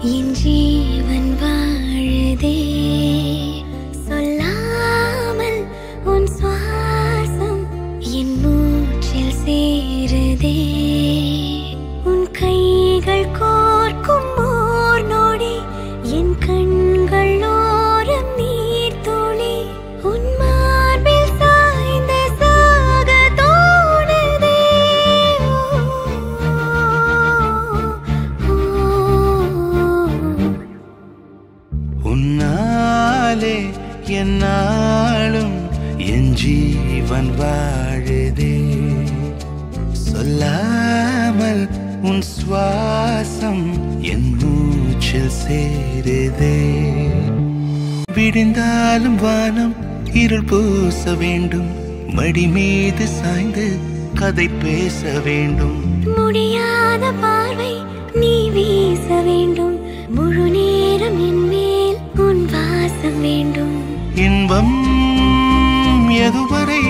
என் ஜீவன் வாழுதே சொல்லாமல் உன் சுவாசம் என் மூச்சில் சேருதே உன் கைகள் கோர்க்கும் ஓர் நொடி என் கண்கள் ஓரம் நீர் துளி உன் மார்பில் சாய்ந்த சாக தோணுதே உன்னாலே என்னாலும் என் ஜீவன் வாழுதே சொல்லாமல் உன் சுவாசம் என் மூச்சில் சேருதே விடிந்தாலும் வானம் இருள் பூச வேண்டும் மடி மீது சாய்ந்து கதை பேச வேண்டும் முடியாத பார்வை நீ வீச வேண்டும் முழு நேரம் என் மேல் உன் வாசம் வேண்டும் இன்பம் எதுவரை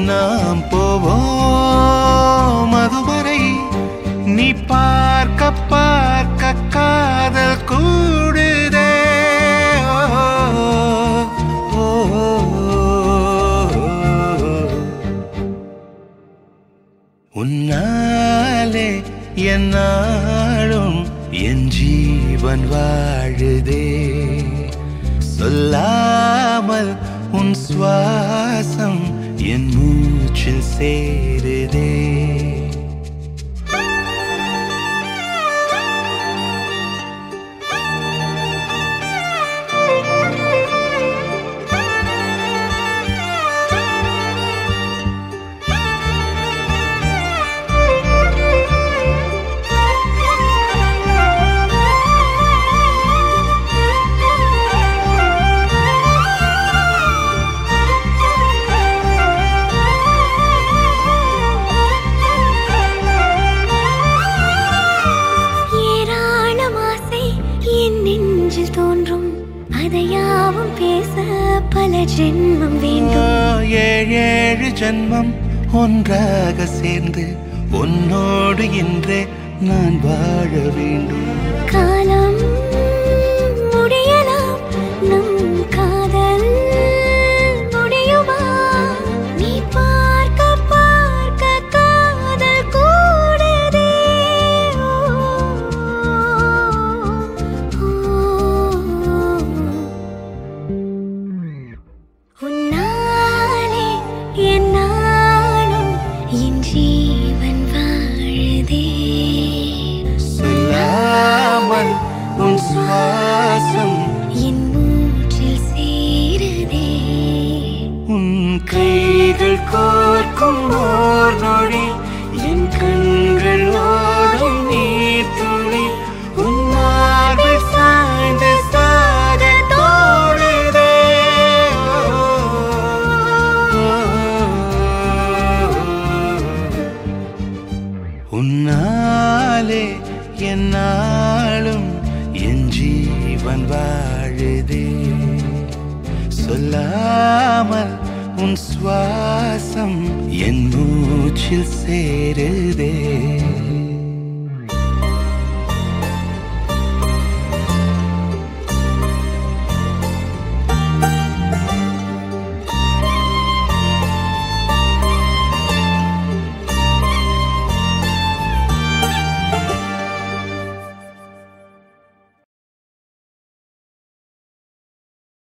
நாம் போவோம் அதுவரை நீ பார்க்க பார்க்க காதல் கூடுதே உன்னாலே என்னாலும் என் ஜீவன் வாழுதே சொல்லாமல் உன் சுவாசம் என் மூச்சில் சேருதே தோன்றும் அதையாவும் பேச பல ஜென்மம் வேண்டும் ஏழு ஜென்மம் ஒன்றாக சேர்ந்து உன்னோடு இன்றே நான் வாழ வேண்டும் காலம் முடியலாம் நம் காதல் முடியுமா நீ பார்க்க பார்க்க காதல் கூடுதே உன்னாலே என்னாலும் என் ஜீவன் வாழுதே சொல்லாமல் உன் சுவாசம் என் மூச்சில் சேருதே உன் கைகள் கோர்க்கும் ஓர் நொடி என் கண்கள் ஓடும் நீர் துளி உன் மார்பில் சாய்ந்து சாக தோணுதே உன்னாலே என்னாலும் என் ஜீவன் வாழுதே சொல்லாமல் உன் சுவாசம் என் மூச்சில் சேருதே